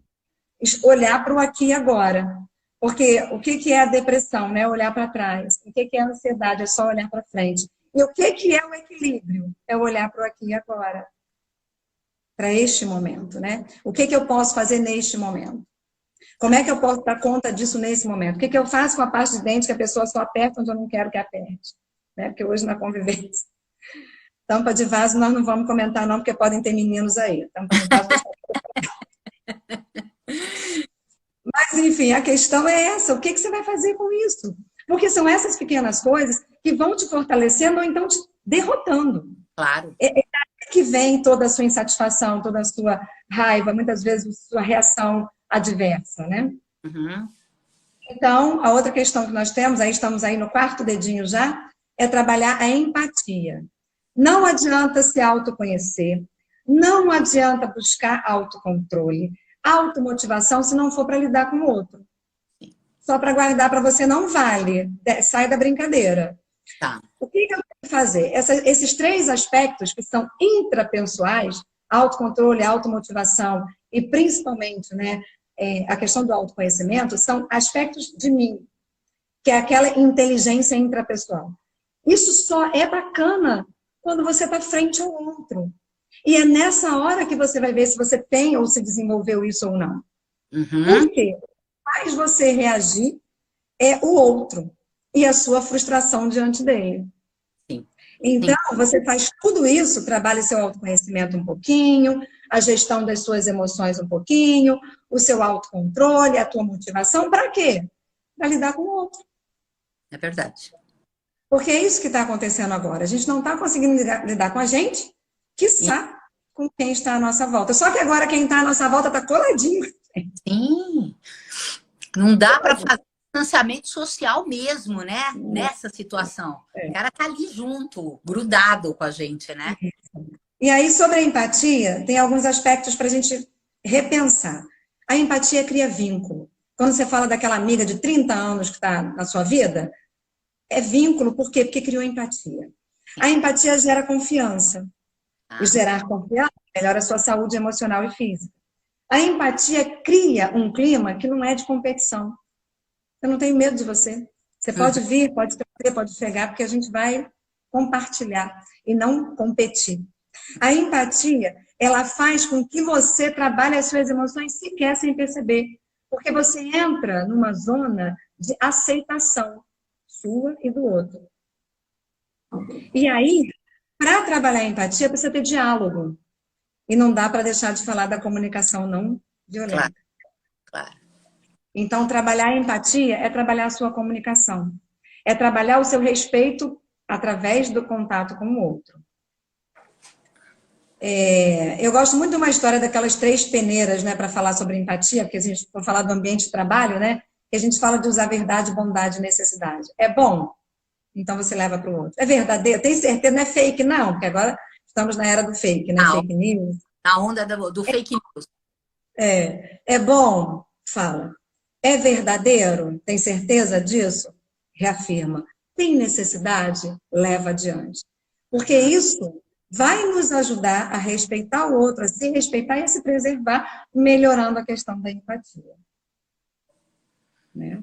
olhar para o aqui e agora. Porque o que é a depressão, né? Olhar para trás. O que é a ansiedade? É só olhar para frente. E o que é o equilíbrio? É olhar para o aqui e agora. Para este momento, né? O que eu posso fazer neste momento? Como é que eu posso dar conta disso nesse momento? O que eu faço com a parte de dente que a pessoa só aperta onde eu não quero que aperte? Né? Porque hoje na convivência. Tampa de vaso nós não vamos comentar não, porque podem ter meninos aí. Tampa de vaso Mas, enfim, a questão é essa. O que você vai fazer com isso? Porque são essas pequenas coisas que vão te fortalecendo ou então te derrotando. Claro. É que vem toda a sua insatisfação, toda a sua raiva, muitas vezes a sua reação adversa, né? Então, a outra questão que nós temos, aí estamos aí no quarto dedinho já, é trabalhar a empatia. Não adianta se autoconhecer, não adianta buscar autocontrole, automotivação se não for para lidar com o outro. Só para guardar para você não vale, sai da brincadeira. Tá. O que eu tenho que fazer? Esses três aspectos que são intrapessoais, autocontrole, automotivação e principalmente, né, a questão do autoconhecimento, são aspectos de mim, que é aquela inteligência intrapessoal. Isso só é bacana quando você está frente ao outro. E é nessa hora que você vai ver se você tem ou se desenvolveu isso ou não. Por quê? O que faz você reagir é o outro e a sua frustração diante dele. Sim. Então, você faz tudo isso, trabalha seu autoconhecimento um pouquinho, a gestão das suas emoções um pouquinho, o seu autocontrole, a tua motivação, para quê? Para lidar com o outro. É verdade. Porque é isso que está acontecendo agora. A gente não está conseguindo lidar com a gente, quiçá com quem está à nossa volta. Só que agora quem está à nossa volta está coladinho. Sim. Não dá para fazer distanciamento social mesmo, né? Nessa situação. O cara tá ali junto, grudado com a gente, né? E aí, sobre a empatia, tem alguns aspectos para a gente repensar. A empatia cria vínculo. Quando você fala daquela amiga de 30 anos que está na sua vida, é vínculo, por quê? Porque criou empatia. A empatia gera confiança. E gerar confiança melhora a sua saúde emocional e física. A empatia cria um clima que não é de competição. Eu não tenho medo de você. Você pode vir, pode trazer, pode chegar, porque a gente vai compartilhar e não competir. A empatia, ela faz com que você trabalhe as suas emoções sequer sem perceber. Porque você entra numa zona de aceitação sua e do outro. E aí, para trabalhar a empatia, precisa ter diálogo. E não dá para deixar de falar da comunicação não violenta. Claro. Então, trabalhar a empatia é trabalhar a sua comunicação. É trabalhar o seu respeito através do contato com o outro. Eu gosto muito de uma história daquelas 3 peneiras, né, para falar sobre empatia, porque a gente for falar do ambiente de trabalho, né, que a gente fala de usar verdade, bondade e necessidade. É bom? Então você leva para o outro. É verdadeiro? Tem certeza? Não é fake, não, porque agora estamos na era do fake, né? Fake news. Na onda do fake news. É bom? Fala. É verdadeiro? Tem certeza disso? Reafirma. Tem necessidade? Leva adiante. Porque isso vai nos ajudar a respeitar o outro, a se respeitar e a se preservar, melhorando a questão da empatia. Né?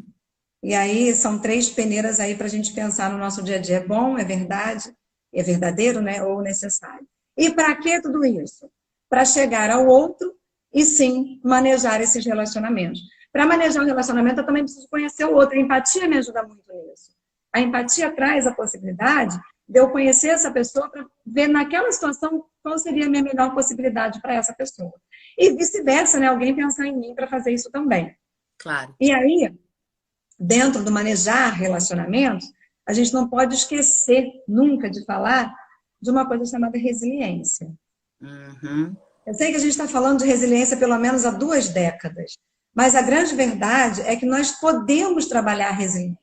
E aí são 3 peneiras aí para a gente pensar no nosso dia a dia. É bom, é verdade, é verdadeiro, né? Ou necessário. E para que tudo isso? Para chegar ao outro e sim manejar esses relacionamentos. Para manejar um relacionamento, eu também preciso conhecer o outro. A empatia me ajuda muito nisso. A empatia traz a possibilidade de eu conhecer essa pessoa para ver naquela situação qual seria a minha melhor possibilidade para essa pessoa. E vice-versa, né? Alguém pensar em mim para fazer isso também. Claro. E aí, dentro do manejar relacionamentos, a gente não pode esquecer nunca de falar de uma coisa chamada resiliência. Eu sei que a gente está falando de resiliência pelo menos há 2 décadas, mas a grande verdade é que nós podemos trabalhar a resiliência.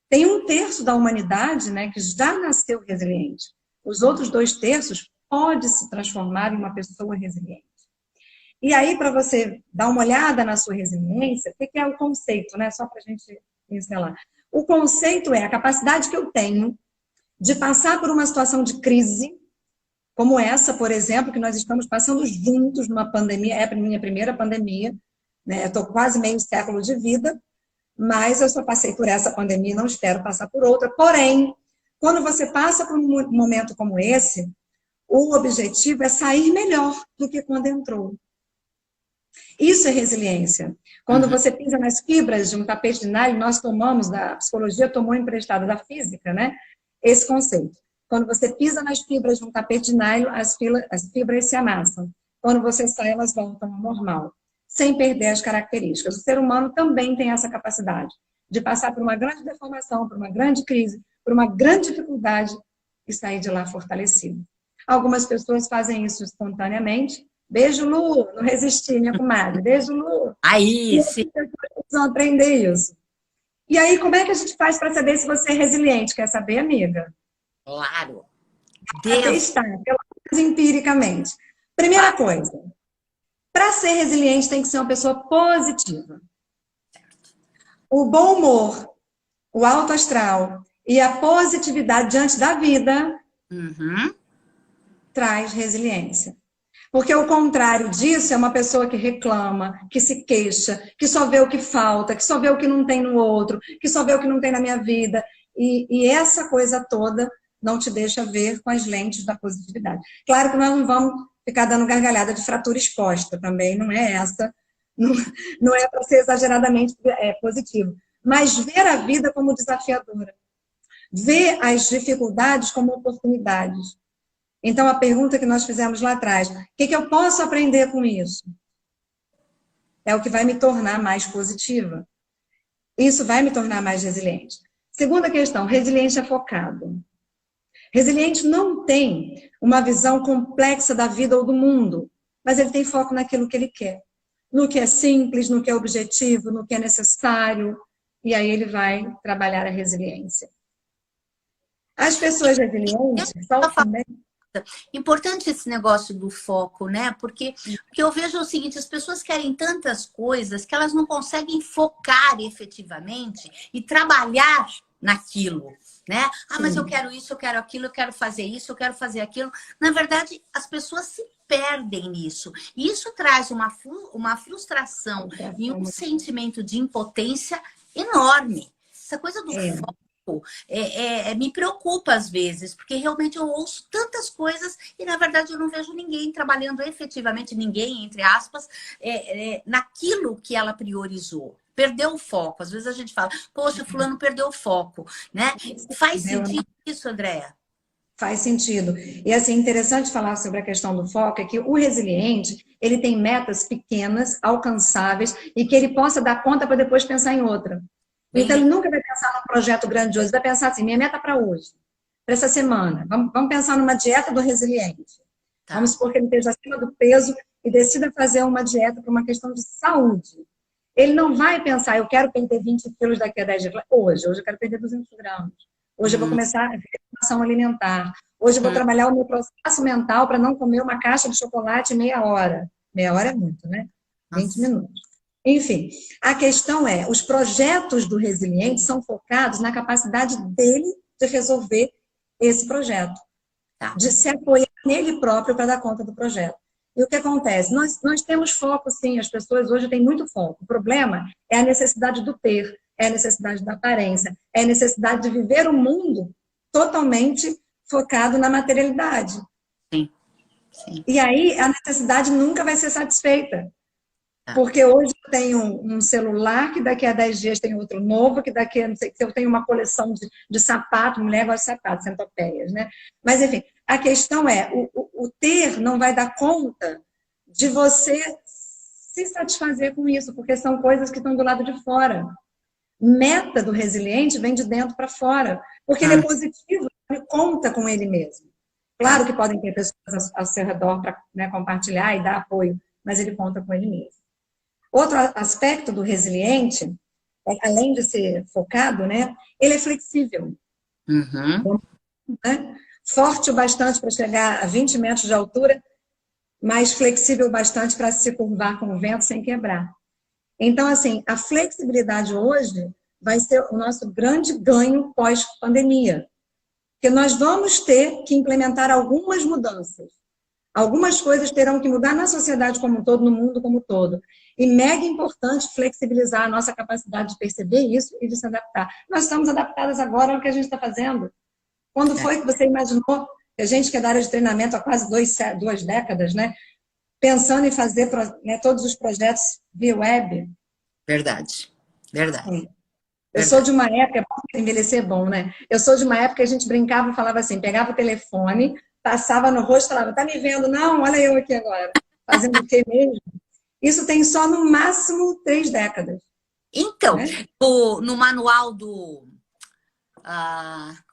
Tem 1/3 da humanidade, né, que já nasceu resiliente. Os outros 2/3 pode se transformar em uma pessoa resiliente. E aí, para você dar uma olhada na sua resiliência, o que é o conceito, né? Só para a gente pincelar. O conceito é a capacidade que eu tenho de passar por uma situação de crise, como essa, por exemplo, que nós estamos passando juntos numa pandemia, é a minha primeira pandemia, né? Eu estou quase meio século de vida, mas eu só passei por essa pandemia e não espero passar por outra. Porém, quando você passa por um momento como esse, o objetivo é sair melhor do que quando entrou. Isso é resiliência. Quando você pisa nas fibras de um tapete de nylon, nós tomamos, a psicologia tomou emprestado da física, né? Esse conceito. Quando você pisa nas fibras de um tapete de nylon, as fibras se amassam. Quando você sai, elas voltam ao normal, sem perder as características. O ser humano também tem essa capacidade de passar por uma grande deformação, por uma grande crise, por uma grande dificuldade e sair de lá fortalecido. Algumas pessoas fazem isso espontaneamente. Beijo, Lu, não resisti, minha comadre. Beijo, Lu. Aí, sim. Precisam aprender isso. E aí, como é que a gente faz para saber se você é resiliente? Quer saber, amiga? Claro. Testar, pelo menos empiricamente. Primeira coisa, para ser resiliente tem que ser uma pessoa positiva. O bom humor, o alto astral e a positividade diante da vida traz resiliência. Porque o contrário disso é uma pessoa que reclama, que se queixa, que só vê o que falta, que só vê o que não tem no outro, que só vê o que não tem na minha vida. E essa coisa toda não te deixa ver com as lentes da positividade. Claro que nós não vamos ficar dando gargalhada de fratura exposta também, não é essa. Não é para ser exageradamente positivo. Mas ver a vida como desafiadora. Ver as dificuldades como oportunidades. Então, a pergunta que nós fizemos lá atrás, o que eu posso aprender com isso? É o que vai me tornar mais positiva. Isso vai me tornar mais resiliente. Segunda questão, resiliente é focado. Resiliente não tem uma visão complexa da vida ou do mundo, mas ele tem foco naquilo que ele quer. No que é simples, no que é objetivo, no que é necessário, e aí ele vai trabalhar a resiliência. As pessoas resilientes são também... Importante esse negócio do foco, né? Porque eu vejo o seguinte, as pessoas querem tantas coisas que elas não conseguem focar efetivamente e trabalhar naquilo, né? Ah, mas eu quero isso, eu quero aquilo, eu quero fazer isso, eu quero fazer aquilo. Na verdade, as pessoas se perdem nisso. E isso traz uma frustração e um sentimento de impotência enorme. Essa coisa do foco me preocupa às vezes, porque realmente eu ouço tantas coisas e, na verdade, eu não vejo ninguém trabalhando efetivamente, ninguém, entre aspas, naquilo que ela priorizou. Perdeu o foco. Às vezes a gente fala, poxa, fulano perdeu o foco, né? Faz sentido isso, Andréa? Faz sentido. E assim, interessante falar sobre a questão do foco é que o resiliente, ele tem metas pequenas, alcançáveis, e que ele possa dar conta para depois pensar em outra. Então, ele nunca vai pensar num projeto grandioso, vai pensar assim, minha meta para hoje, para essa semana. Vamos pensar numa dieta do resiliente. Tá. Vamos supor que ele esteja acima do peso e decida fazer uma dieta por uma questão de saúde. Ele não vai pensar, eu quero perder 20 quilos daqui a 10 dias. Hoje eu quero perder 200 gramas. Hoje eu vou começar a reeducação alimentar. Hoje eu vou trabalhar o meu processo mental para não comer uma caixa de chocolate meia hora. Meia hora é muito, né? 20 minutos. Enfim, a questão é, os projetos do resiliente são focados na capacidade dele de resolver esse projeto. De se apoiar nele próprio para dar conta do projeto. E o que acontece? Nós temos foco, sim, as pessoas hoje têm muito foco. O problema é a necessidade do ter, é a necessidade da aparência, é a necessidade de viver o mundo totalmente focado na materialidade. Sim. Sim. E aí a necessidade nunca vai ser satisfeita. Porque hoje eu tenho um celular, que daqui a 10 dias tem outro novo, que daqui a não sei, eu tenho uma coleção de sapato, mulher gosta de sapato, centopeias, né? Mas, enfim, a questão é, o ter não vai dar conta de você se satisfazer com isso, porque são coisas que estão do lado de fora. Meta do resiliente vem de dentro para fora, porque ele é positivo, ele conta com ele mesmo. Claro que podem ter pessoas ao seu redor para, né, compartilhar e dar apoio, mas ele conta com ele mesmo. Outro aspecto do resiliente, além de ser focado, né, ele é flexível. Né? Forte o bastante para chegar a 20 metros de altura, mas flexível bastante para se curvar com o vento sem quebrar. Então, assim, a flexibilidade hoje vai ser o nosso grande ganho pós-pandemia. Porque nós vamos ter que implementar algumas mudanças. Algumas coisas terão que mudar na sociedade como um todo, no mundo como um todo. E mega importante flexibilizar a nossa capacidade de perceber isso e de se adaptar. Nós estamos adaptadas agora ao que a gente está fazendo. Quando foi que você imaginou, a gente que é da área de treinamento há quase 2 décadas, né, pensando em fazer, né, todos os projetos via web? Verdade. Verdade. Eu sou de uma época, envelhecer é bom, né? Eu sou de uma época que a gente brincava e falava assim, pegava o telefone, passava no rosto e falava, tá me vendo? Não, olha eu aqui agora. Fazendo o quê mesmo? Isso tem só no máximo 3 décadas. Então, né? no manual do...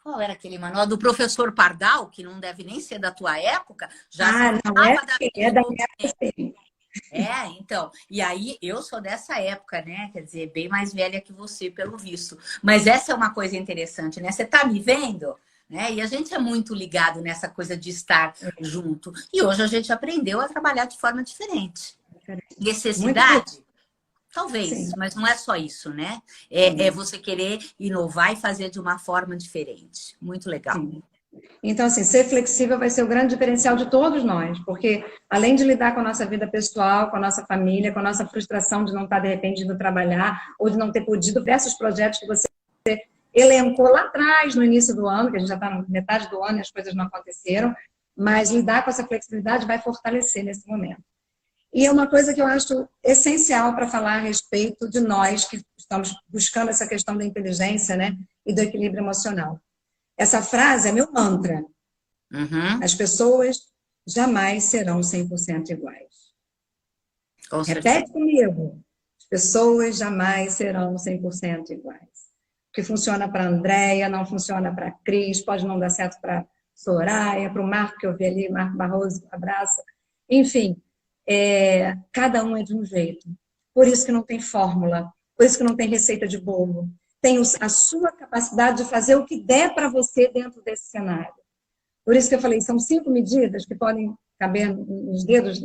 qual era aquele manual? Do professor Pardal, que não deve nem ser da tua época, já não, é da minha época, sim. Então, e aí eu sou dessa época, né? Quer dizer, bem mais velha que você, pelo visto. Mas essa é uma coisa interessante, né? Você tá me vendo? Né? E a gente é muito ligado nessa coisa de estar junto. E hoje a gente aprendeu a trabalhar de forma diferente. Necessidade? Talvez, sim, mas não é só isso, né? É você querer inovar e fazer de uma forma diferente. Muito legal. Sim. Então, assim, ser flexível vai ser o grande diferencial de todos nós, porque além de lidar com a nossa vida pessoal, com a nossa família, com a nossa frustração de não estar, de repente, indo trabalhar, ou de não ter podido diversos projetos que você elencou lá atrás, no início do ano, que a gente já está na metade do ano e as coisas não aconteceram, mas lidar com essa flexibilidade vai fortalecer nesse momento. E é uma coisa que eu acho essencial para falar a respeito de nós que estamos buscando essa questão da inteligência, né, e do equilíbrio emocional. Essa frase é meu mantra. As pessoas jamais serão 100% iguais. Repete comigo. As pessoas jamais serão 100% iguais. O que funciona para a Andréia não funciona para a Cris, pode não dar certo para a Soraya, para o Marco que eu vi ali, Marco Barroso, abraça. Enfim, cada um é de um jeito. Por isso que não tem fórmula, por isso que não tem receita de bolo. Tem a sua capacidade de fazer o que der para você dentro desse cenário. Por isso que eu falei, são 5 medidas que podem caber nos dedos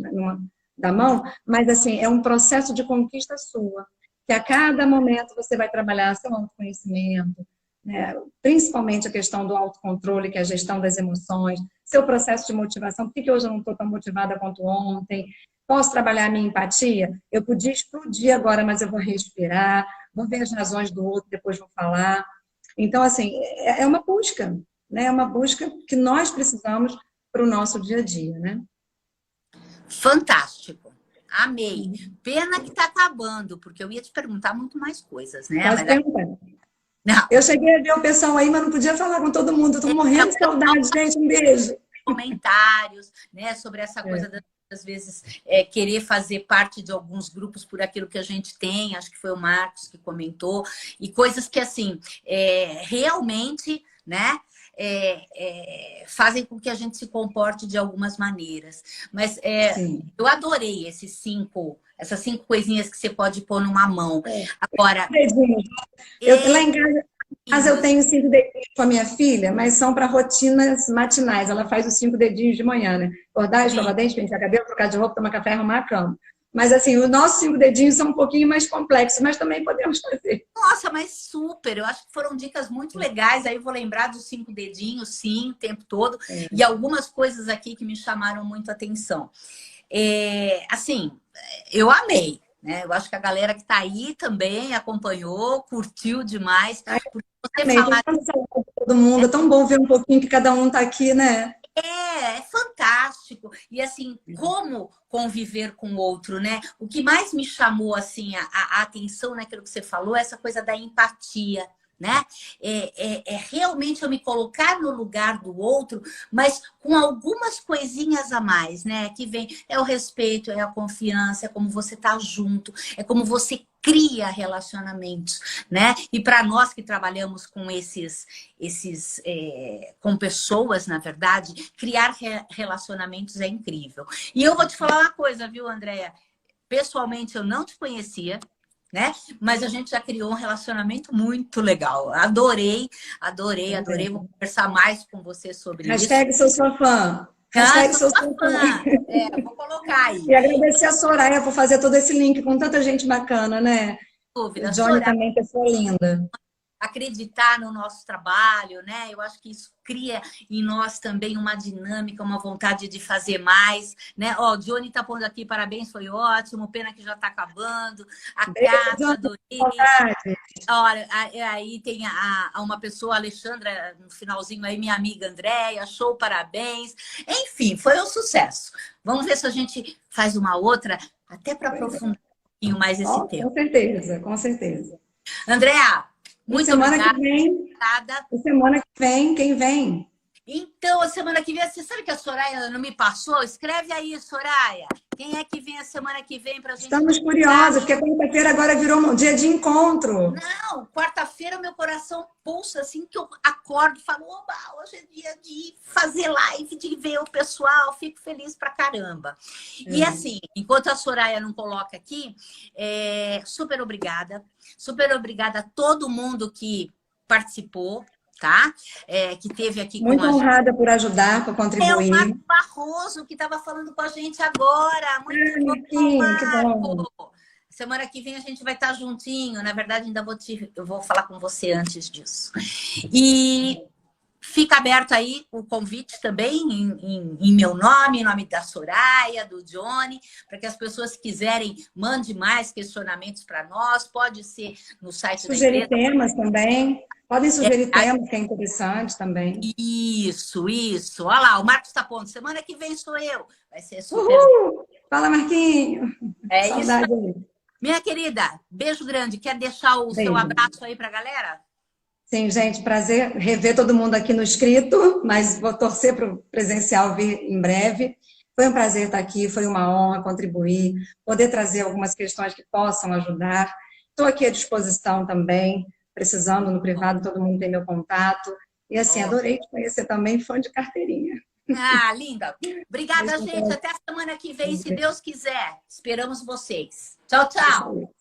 da mão, mas assim, é um processo de conquista sua, que a cada momento você vai trabalhar seu autoconhecimento, né? Principalmente a questão do autocontrole, que é a gestão das emoções, seu processo de motivação, por que hoje eu não estou tão motivada quanto ontem? Posso trabalhar a minha empatia? Eu podia explodir agora, mas eu vou respirar, vou ver as razões do outro, depois vou falar. Então, assim, é uma busca, né? É uma busca que nós precisamos para o nosso dia a dia, né? Fantástico. Amei. Pena que está acabando, porque eu ia te perguntar muito mais coisas, né? Pode Mas perguntar. não. Eu cheguei a ver o pessoal aí, mas não podia falar com todo mundo. Estou morrendo de saudade, gente. Um beijo. Comentários, né, sobre essa coisa às vezes querer fazer parte de alguns grupos por aquilo que a gente tem, acho que foi o Marcos que comentou, e coisas que assim realmente, né, fazem com que a gente se comporte de algumas maneiras. Mas eu adorei essas 5 coisinhas que você pode pôr numa mão. Agora, lá em casa eu tenho 5 dedinhos com a minha filha, mas são para rotinas matinais. Ela faz os 5 dedinhos de manhã, né? Acordar, escovar dente, pentear cabelo, trocar de roupa, tomar café, arrumar a cama. Mas assim, os nossos 5 dedinhos são um pouquinho mais complexos, mas também podemos fazer. Nossa, mas super! Eu acho que foram dicas muito legais. Aí eu vou lembrar dos 5 dedinhos, sim, o tempo todo. E algumas coisas aqui que me chamaram muito a atenção. Assim, eu amei, né? Eu acho que a galera que está aí também acompanhou, curtiu demais. Porque você falar... todo mundo, é tão bom ver um pouquinho que cada um está aqui, né? É fantástico. E assim, como conviver com o outro, né? O que mais me chamou assim a atenção naquilo que você falou, essa coisa da empatia, né? Realmente eu me colocar no lugar do outro, mas com algumas coisinhas a mais, né? Que vem, o respeito, a confiança, é como você tá junto, é como você cria relacionamentos, né? E para nós que trabalhamos com com pessoas, na verdade, criar relacionamentos é incrível. E eu vou te falar uma coisa, viu, Andréia? Pessoalmente, eu não te conhecia, né? Mas a gente já criou um relacionamento muito legal. Adorei. Vou conversar mais com você sobre isso. Hashtag sou sua fã. Hashtag sou sua fã. Vou colocar aí. E agradecer a Soraya por fazer todo esse link com tanta gente bacana, né? Dúvida. O Johnny Soraya, também, pessoa linda. Acreditar no nosso trabalho, né? Eu acho que isso cria em nós também uma dinâmica, uma vontade de fazer mais, né? Ó, o Johnny tá pondo aqui, parabéns, foi ótimo, pena que já tá acabando. A Cátia, adorei. Olha, aí tem uma pessoa, a Alexandra, no finalzinho aí, minha amiga Andréia, show, parabéns. Enfim, foi um sucesso. Vamos ver se a gente faz uma outra, até para aprofundar um pouquinho mais esse tema. Com certeza, com certeza. Andréia, muito obrigada. Semana que vem, quem vem? Então, a semana que vem, você sabe que a Soraya não me passou? Escreve aí, Soraya. Quem é que vem a semana que vem pra gente? Estamos curiosos, porque quarta-feira agora virou um dia de encontro. Não, quarta-feira meu coração pulsa assim que eu acordo e falo, oba, hoje é dia de fazer live, de ver o pessoal, fico feliz pra caramba. E assim, enquanto a Soraya não coloca aqui, super obrigada a todo mundo que participou, tá? Que teve aqui muito com a honrada por ajudar, por contribuir. É o Marco Barroso que estava falando com a gente agora. Muito bom, Marco. Semana que vem a gente vai estar juntinho. Na verdade, ainda eu vou falar com você antes disso. E fica aberto aí o convite também em meu nome, em nome da Soraya, do Johnny, para que as pessoas que quiserem, mande mais questionamentos para nós. Pode ser no site sugerir da empresa. Temas também. Podem sugerir temas que é interessante também. Isso. Olha lá, o Marcos está pondo. Semana que vem sou eu. Vai ser super. Fala, Marquinho. Saudade isso. Minha querida, beijo grande. Quer deixar o seu abraço aí para a galera? Sim, gente, prazer rever todo mundo aqui no escrito, mas vou torcer para o presencial vir em breve. Foi um prazer estar aqui, foi uma honra contribuir, poder trazer algumas questões que possam ajudar. Estou aqui à disposição também, precisando no privado, todo mundo tem meu contato. E assim, adorei te conhecer também, fã de carteirinha. Ah, linda. Obrigada, gente. Até a semana que vem, se Deus quiser. Esperamos vocês. Tchau, tchau.